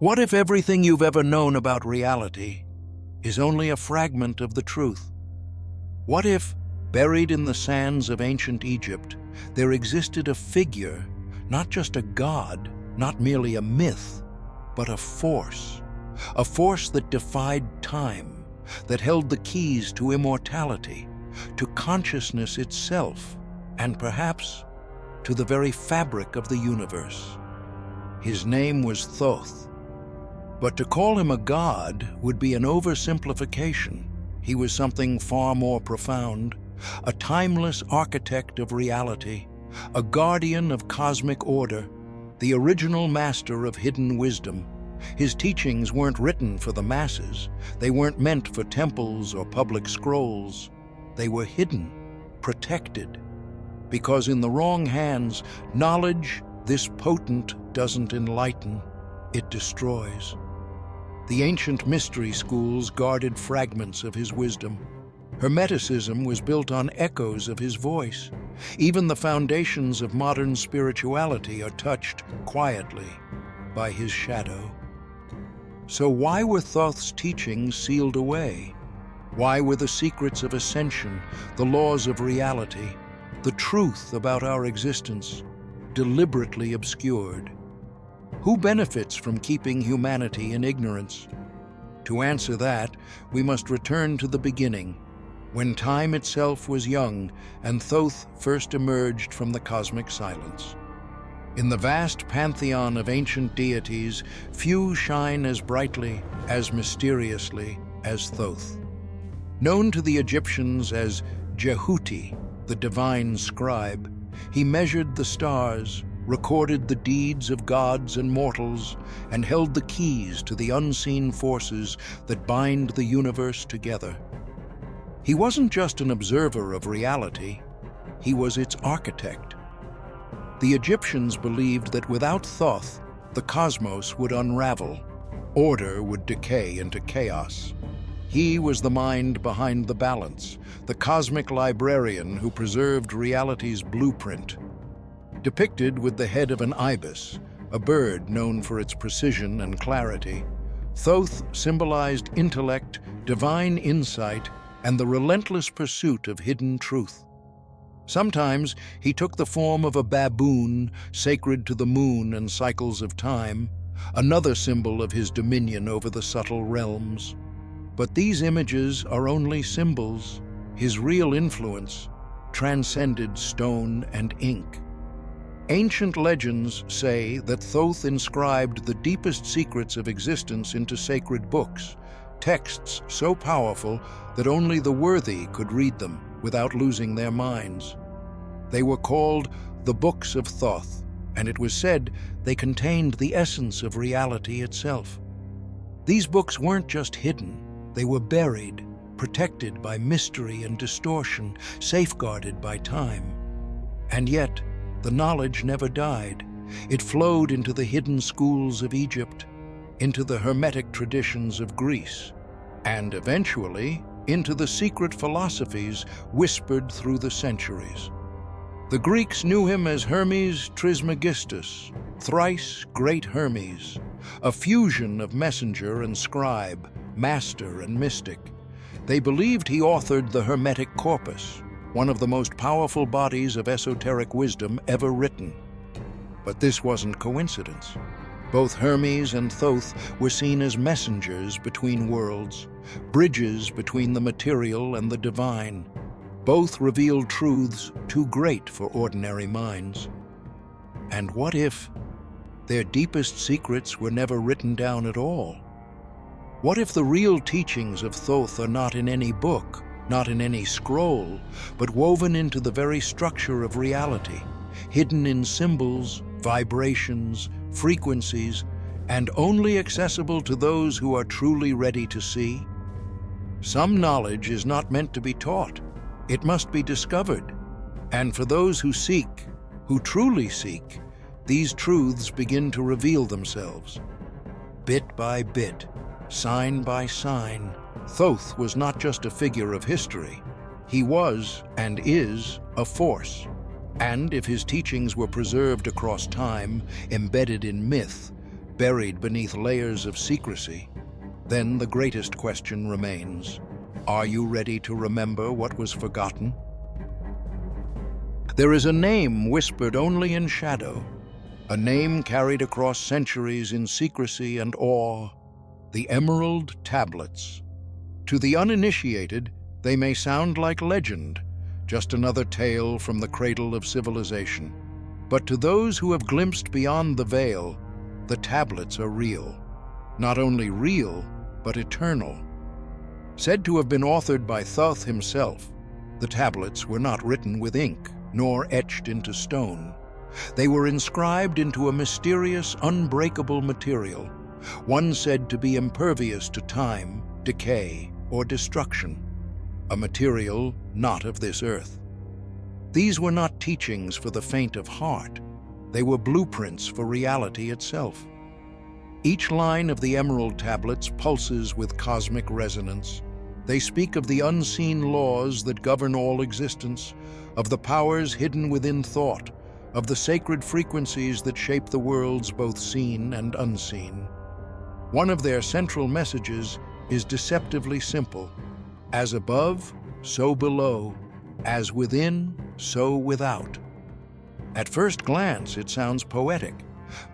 What if everything you've ever known about reality is only a fragment of the truth? What if, buried in the sands of ancient Egypt, there existed a figure, not just a god, not merely a myth, but a force that defied time, that held the keys to immortality, to consciousness itself, and perhaps to the very fabric of the universe? His name was Thoth. But to call him a god would be an oversimplification. He was something far more profound, a timeless architect of reality, a guardian of cosmic order, the original master of hidden wisdom. His teachings weren't written for the masses. They weren't meant for temples or public scrolls. They were hidden, protected, because in the wrong hands, knowledge this potent doesn't enlighten, it destroys. The ancient mystery schools guarded fragments of his wisdom. Hermeticism was built on echoes of his voice. Even the foundations of modern spirituality are touched quietly by his shadow. So why were Thoth's teachings sealed away? Why were the secrets of Ascension, the laws of reality, the truth about our existence, deliberately obscured? Who benefits from keeping humanity in ignorance? To answer that, we must return to the beginning, when time itself was young and Thoth first emerged from the cosmic silence. In the vast pantheon of ancient deities, few shine as brightly, as mysteriously as Thoth. Known to the Egyptians as Jehuti, the divine scribe, he measured the stars, recorded the deeds of gods and mortals, and held the keys to the unseen forces that bind the universe together. He wasn't just an observer of reality, he was its architect. The Egyptians believed that without Thoth, the cosmos would unravel, order would decay into chaos. He was the mind behind the balance, the cosmic librarian who preserved reality's blueprint. Depicted with the head of an ibis, a bird known for its precision and clarity, Thoth symbolized intellect, divine insight, and the relentless pursuit of hidden truth. Sometimes he took the form of a baboon, sacred to the moon and cycles of time, another symbol of his dominion over the subtle realms. But these images are only symbols. His real influence transcended stone and ink. Ancient legends say that Thoth inscribed the deepest secrets of existence into sacred books, texts so powerful that only the worthy could read them without losing their minds. They were called the Books of Thoth, and it was said they contained the essence of reality itself. These books weren't just hidden, they were buried, protected by mystery and distortion, safeguarded by time. And yet, the knowledge never died. It flowed into the hidden schools of Egypt, into the Hermetic traditions of Greece, and eventually into the secret philosophies whispered through the centuries. The Greeks knew him as Hermes Trismegistus, thrice great Hermes, a fusion of messenger and scribe, master and mystic. They believed he authored the Hermetic corpus, one of the most powerful bodies of esoteric wisdom ever written. But this wasn't coincidence. Both Hermes and Thoth were seen as messengers between worlds, bridges between the material and the divine. Both revealed truths too great for ordinary minds. And what if their deepest secrets were never written down at all? What if the real teachings of Thoth are not in any book, not in any scroll, but woven into the very structure of reality, hidden in symbols, vibrations, frequencies, and only accessible to those who are truly ready to see? Some knowledge is not meant to be taught. It must be discovered. And for those who seek, who truly seek, these truths begin to reveal themselves. Bit by bit, sign by sign, Thoth was not just a figure of history. He was, and is, a force. And if his teachings were preserved across time, embedded in myth, buried beneath layers of secrecy, then the greatest question remains: are you ready to remember what was forgotten? There is a name whispered only in shadow, a name carried across centuries in secrecy and awe: the Emerald Tablets. To the uninitiated, they may sound like legend, just another tale from the cradle of civilization. But to those who have glimpsed beyond the veil, the tablets are real. Not only real, but eternal. Said to have been authored by Thoth himself, the tablets were not written with ink, nor etched into stone. They were inscribed into a mysterious, unbreakable material, one said to be impervious to time, decay, or destruction. A material not of this earth. These were not teachings for the faint of heart. They were blueprints for reality itself. Each line of the Emerald Tablets pulses with cosmic resonance. They speak of the unseen laws that govern all existence, of the powers hidden within thought, of the sacred frequencies that shape the worlds both seen and unseen. One of their central messages is deceptively simple: as above, so below; as within, so without. At first glance, it sounds poetic,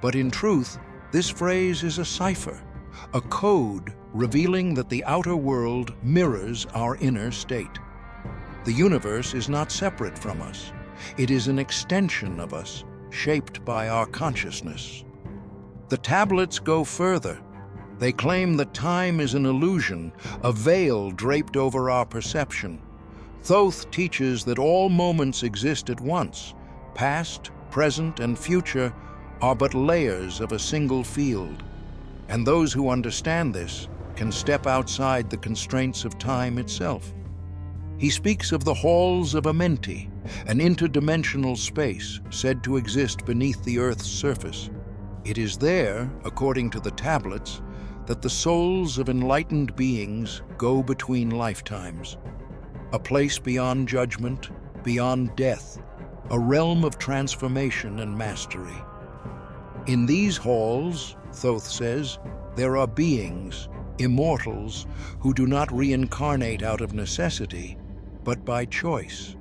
but in truth, this phrase is a cipher, a code revealing that the outer world mirrors our inner state. The universe is not separate from us. It is an extension of us, shaped by our consciousness. The tablets go further. They claim that time is an illusion, a veil draped over our perception. Thoth teaches that all moments exist at once. Past, present, and future are but layers of a single field. And those who understand this can step outside the constraints of time itself. He speaks of the halls of Amenti, an interdimensional space said to exist beneath the Earth's surface. It is there, according to the tablets, that the souls of enlightened beings go between lifetimes. A place beyond judgment, beyond death, a realm of transformation and mastery. In these halls, Thoth says, there are beings, immortals, who do not reincarnate out of necessity, but by choice.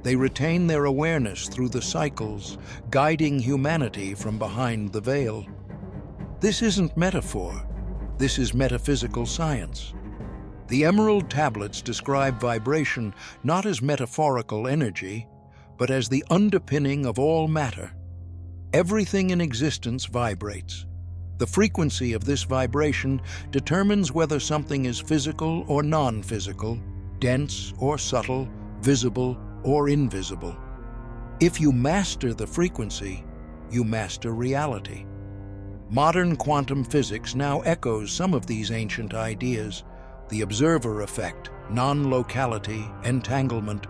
They retain their awareness through the cycles, guiding humanity from behind the veil. This isn't metaphor. This is metaphysical science. The Emerald Tablets describe vibration not as metaphorical energy, but as the underpinning of all matter. Everything in existence vibrates. The frequency of this vibration determines whether something is physical or non-physical, dense or subtle, visible or invisible. If you master the frequency, you master reality. Modern quantum physics now echoes some of these ancient ideas: the observer effect, non-locality, entanglement.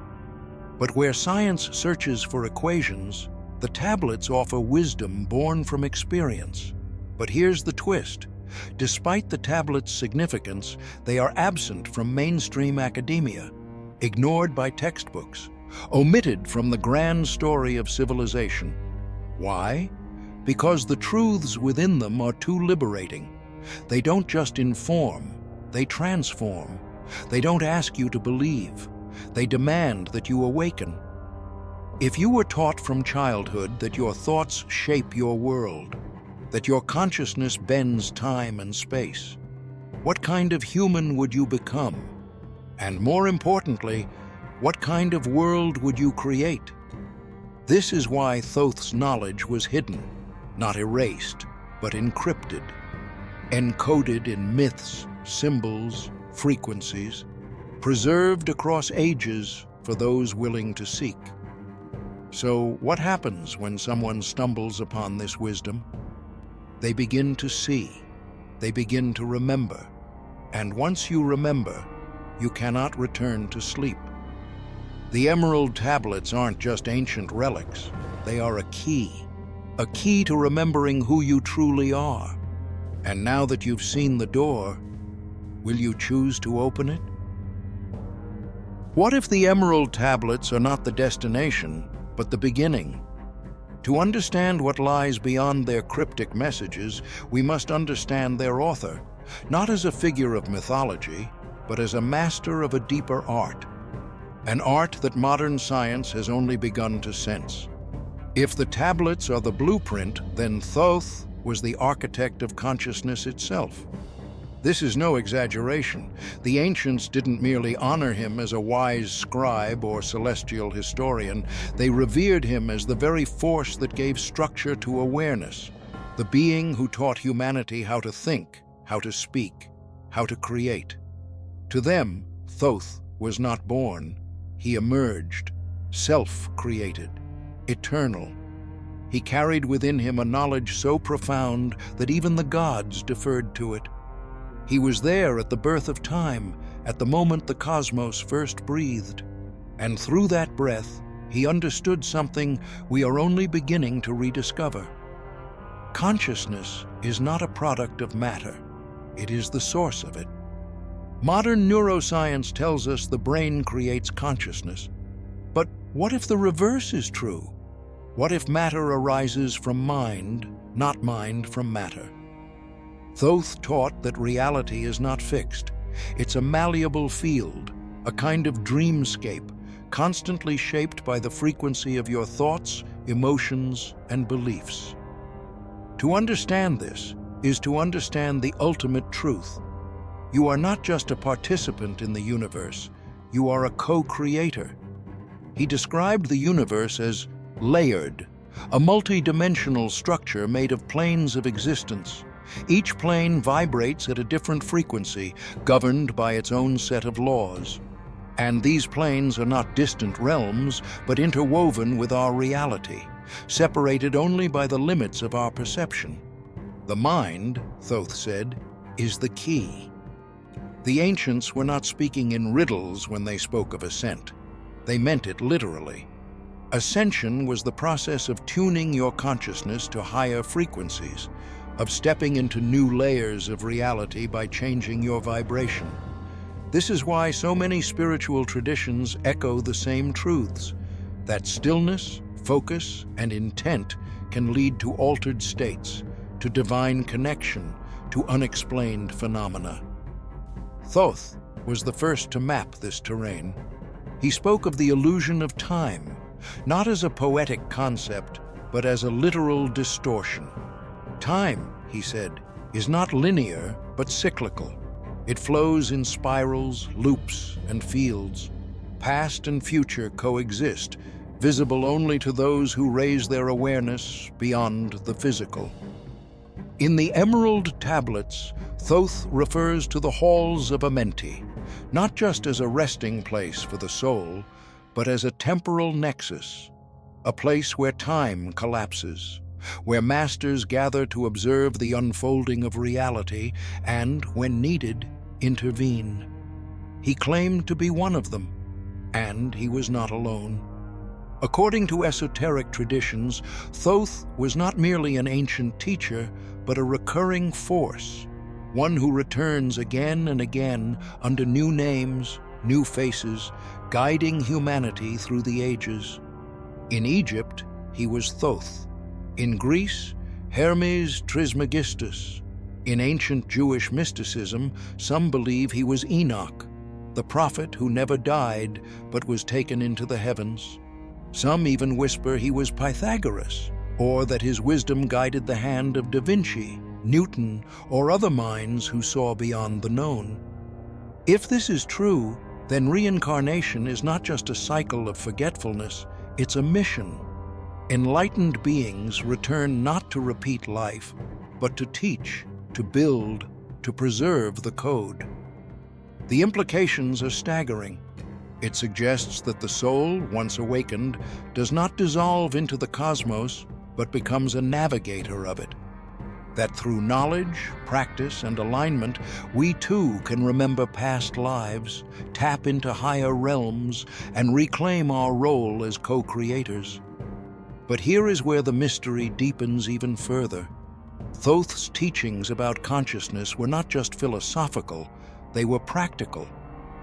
But where science searches for equations, the tablets offer wisdom born from experience. But here's the twist. Despite the tablets' significance, they are absent from mainstream academia, ignored by textbooks, omitted from the grand story of civilization. Why? Because the truths within them are too liberating. They don't just inform, they transform. They don't ask you to believe. They demand that you awaken. If you were taught from childhood that your thoughts shape your world, that your consciousness bends time and space, what kind of human would you become? And more importantly, what kind of world would you create? This is why Thoth's knowledge was hidden, not erased, but encrypted, encoded in myths, symbols, frequencies, preserved across ages for those willing to seek. So what happens when someone stumbles upon this wisdom? They begin to see, they begin to remember, and once you remember, you cannot return to sleep. The Emerald Tablets aren't just ancient relics, they are a key to remembering who you truly are. And now that you've seen the door, will you choose to open it? What if the Emerald Tablets are not the destination, but the beginning? To understand what lies beyond their cryptic messages, we must understand their author, not as a figure of mythology, but as a master of a deeper art, an art that modern science has only begun to sense. If the tablets are the blueprint, then Thoth was the architect of consciousness itself. This is no exaggeration. The ancients didn't merely honor him as a wise scribe or celestial historian. They revered him as the very force that gave structure to awareness, the being who taught humanity how to think, how to speak, how to create. To them, Thoth was not born. He emerged, self-created, eternal. He carried within him a knowledge so profound that even the gods deferred to it. He was there at the birth of time, at the moment the cosmos first breathed. And through that breath, he understood something we are only beginning to rediscover. Consciousness is not a product of matter. It is the source of it. Modern neuroscience tells us the brain creates consciousness. But what if the reverse is true? What if matter arises from mind, not mind from matter? Thoth taught that reality is not fixed. It's a malleable field, a kind of dreamscape, constantly shaped by the frequency of your thoughts, emotions, and beliefs. To understand this is to understand the ultimate truth. You are not just a participant in the universe, you are a co-creator. He described the universe as layered, a multi-dimensional structure made of planes of existence. Each plane vibrates at a different frequency, governed by its own set of laws. And these planes are not distant realms, but interwoven with our reality, separated only by the limits of our perception. The mind, Thoth said, is the key. The ancients were not speaking in riddles when they spoke of ascent. They meant it literally. Ascension was the process of tuning your consciousness to higher frequencies, of stepping into new layers of reality by changing your vibration. This is why so many spiritual traditions echo the same truths, that stillness, focus, and intent can lead to altered states, to divine connection, to unexplained phenomena. Thoth was the first to map this terrain. He spoke of the illusion of time, not as a poetic concept, but as a literal distortion. Time, he said, is not linear, but cyclical. It flows in spirals, loops, and fields. Past and future coexist, visible only to those who raise their awareness beyond the physical. In the Emerald Tablets, Thoth refers to the halls of Amenti, not just as a resting place for the soul, but as a temporal nexus, a place where time collapses, where masters gather to observe the unfolding of reality and, when needed, intervene. He claimed to be one of them, and he was not alone. According to esoteric traditions, Thoth was not merely an ancient teacher, but a recurring force, one who returns again and again under new names, new faces, guiding humanity through the ages. In Egypt, he was Thoth. In Greece, Hermes Trismegistus. In ancient Jewish mysticism, some believe he was Enoch, the prophet who never died but was taken into the heavens. Some even whisper he was Pythagoras, or that his wisdom guided the hand of Da Vinci, Newton, or other minds who saw beyond the known. If this is true, then reincarnation is not just a cycle of forgetfulness, it's a mission. Enlightened beings return not to repeat life, but to teach, to build, to preserve the code. The implications are staggering. It suggests that the soul, once awakened, does not dissolve into the cosmos, but becomes a navigator of it. That through knowledge, practice, and alignment, we too can remember past lives, tap into higher realms, and reclaim our role as co-creators. But here is where the mystery deepens even further. Thoth's teachings about consciousness were not just philosophical, they were practical.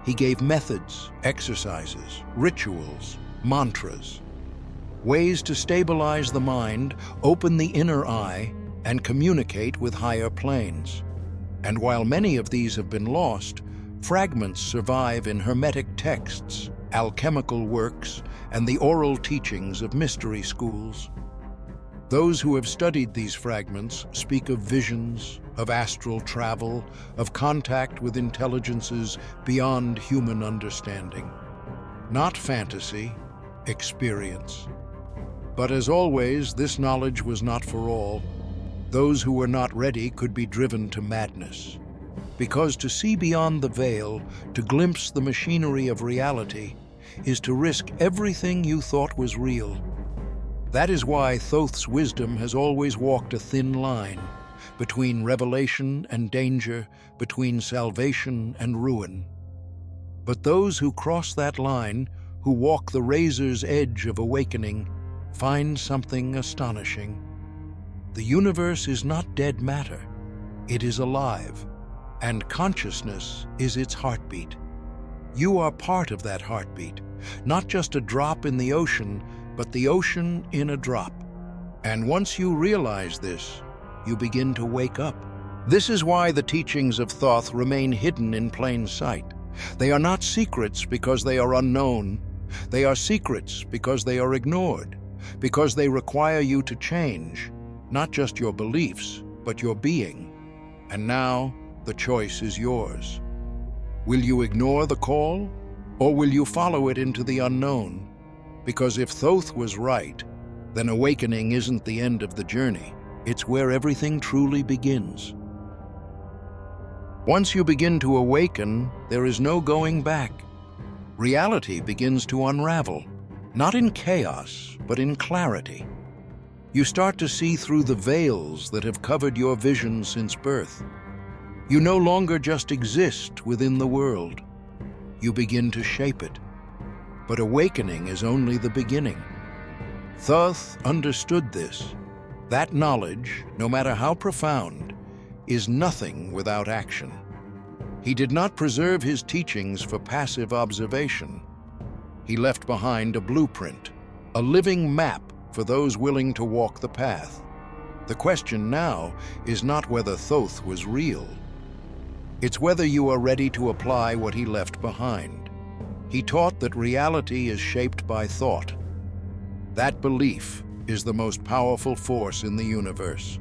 He gave methods, exercises, rituals, mantras. ways to stabilize the mind, open the inner eye, and communicate with higher planes. And while many of these have been lost, fragments survive in hermetic texts, alchemical works, and the oral teachings of mystery schools. Those who have studied these fragments speak of visions, of astral travel, of contact with intelligences beyond human understanding. Not fantasy, experience. But as always, this knowledge was not for all. Those who were not ready could be driven to madness. Because to see beyond the veil, to glimpse the machinery of reality, is to risk everything you thought was real. That is why Thoth's wisdom has always walked a thin line between revelation and danger, between salvation and ruin. But those who cross that line, who walk the razor's edge of awakening, find something astonishing. The universe is not dead matter. It is alive, and consciousness is its heartbeat. You are part of that heartbeat, not just a drop in the ocean, but the ocean in a drop. And once you realize this, you begin to wake up. This is why the teachings of Thoth remain hidden in plain sight. They are not secrets because they are unknown. They are secrets because they are ignored, because they require you to change, not just your beliefs, but your being. And now, the choice is yours. Will you ignore the call, or will you follow it into the unknown? Because if Thoth was right, then awakening isn't the end of the journey. It's where everything truly begins. Once you begin to awaken, there is no going back. Reality begins to unravel, not in chaos, but in clarity. You start to see through the veils that have covered your vision since birth. You no longer just exist within the world. You begin to shape it. But awakening is only the beginning. Thoth understood this. That knowledge, no matter how profound, is nothing without action. He did not preserve his teachings for passive observation. He left behind a blueprint, a living map for those willing to walk the path. The question now is not whether Thoth was real. It's whether you are ready to apply what he left behind. He taught that reality is shaped by thought. That belief is the most powerful force in the universe.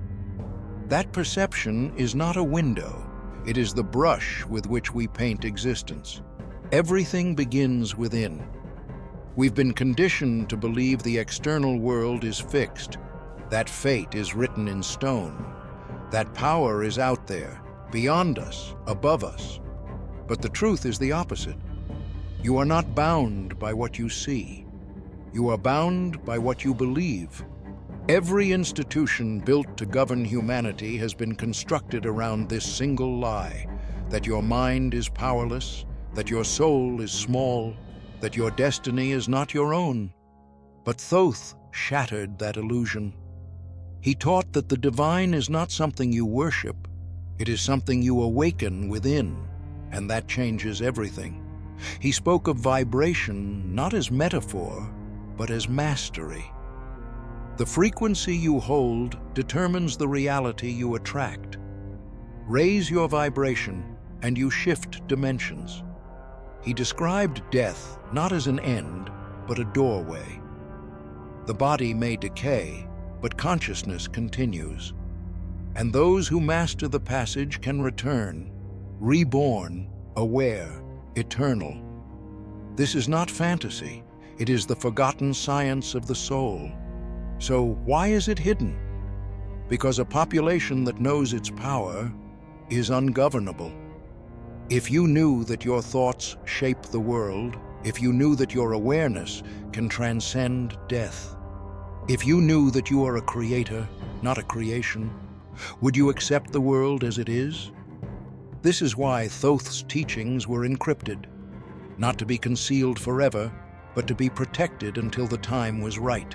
That perception is not a window. It is the brush with which we paint existence. Everything begins within. We've been conditioned to believe the external world is fixed, that fate is written in stone, that power is out there, beyond us, above us. But the truth is the opposite. You are not bound by what you see. You are bound by what you believe. Every institution built to govern humanity has been constructed around this single lie, that your mind is powerless, that your soul is small, that your destiny is not your own. But Thoth shattered that illusion. He taught that the divine is not something you worship, it is something you awaken within, and that changes everything. He spoke of vibration not as metaphor, but as mastery. The frequency you hold determines the reality you attract. Raise your vibration, and you shift dimensions. He described death not as an end, but a doorway. The body may decay, but consciousness continues. And those who master the passage can return, reborn, aware, eternal. This is not fantasy. It is the forgotten science of the soul. So why is it hidden? Because a population that knows its power is ungovernable. If you knew that your thoughts shape the world, if you knew that your awareness can transcend death, if you knew that you are a creator, not a creation, would you accept the world as it is? This is why Thoth's teachings were encrypted, not to be concealed forever, but to be protected until the time was right.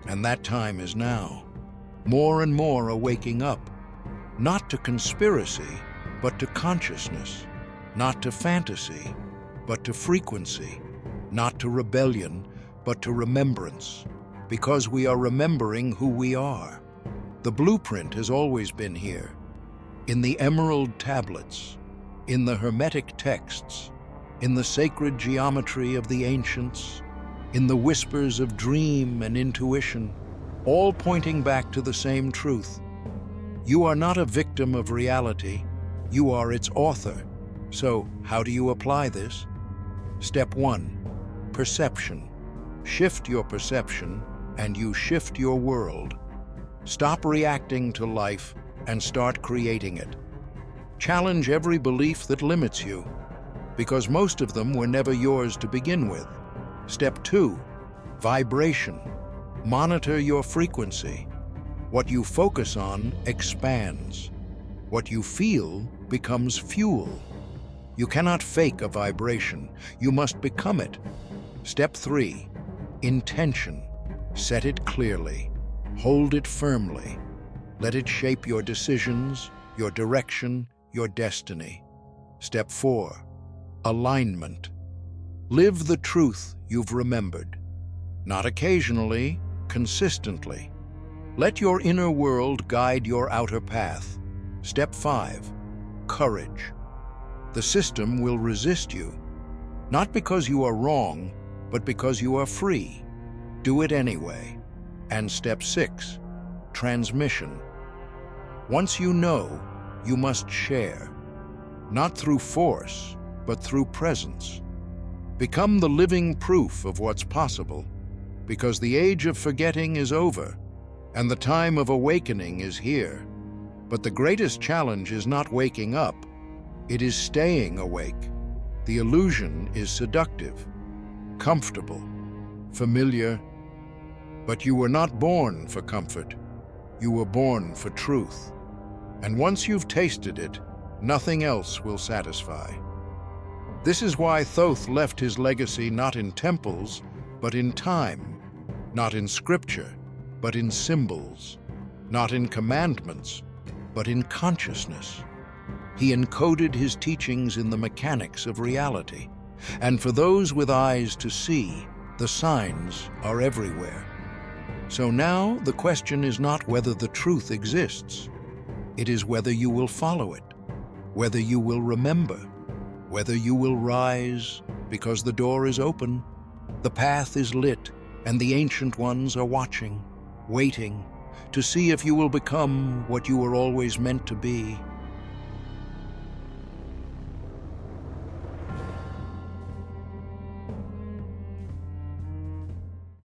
And that time is now. More and more are waking up, not to conspiracy, but to consciousness, not to fantasy, but to frequency, not to rebellion, but to remembrance. because we are remembering who we are. The blueprint has always been here, in the emerald tablets, in the hermetic texts, in the sacred geometry of the ancients, in the whispers of dream and intuition, all pointing back to the same truth. You are not a victim of reality, you are its author. So, how do you apply this? Step 1. Perception. Shift your perception, and you shift your world. Stop reacting to life and start creating it. Challenge every belief that limits you, because most of them were never yours to begin with. Step 2. Vibration. Monitor your frequency. What you focus on expands. What you feel becomes fuel. You cannot fake a vibration. You must become it. Step 3. Intention. Set it clearly. Hold it firmly. Let it shape your decisions, your direction, your destiny. Step 4. Alignment. Live the truth you've remembered. Not occasionally, consistently. Let your inner world guide your outer path. Step 5. Courage. The system will resist you, not because you are wrong, but because you are free. Do it anyway. And step 6. Transmission. Once you know, you must share. Not through force, but through presence. Become the living proof of what's possible, because the age of forgetting is over, and the time of awakening is here. But the greatest challenge is not waking up, it is staying awake. The illusion is seductive, comfortable, familiar, but you were not born for comfort. You were born for truth. And once you've tasted it, nothing else will satisfy. This is why Thoth left his legacy not in temples, but in time, not in scripture, but in symbols, not in commandments, but in consciousness. He encoded his teachings in the mechanics of reality, and for those with eyes to see, the signs are everywhere. So now the question is not whether the truth exists, it is whether you will follow it, whether you will remember, whether you will rise, because the door is open, the path is lit, and the ancient ones are watching, waiting, to see if you will become what you were always meant to be.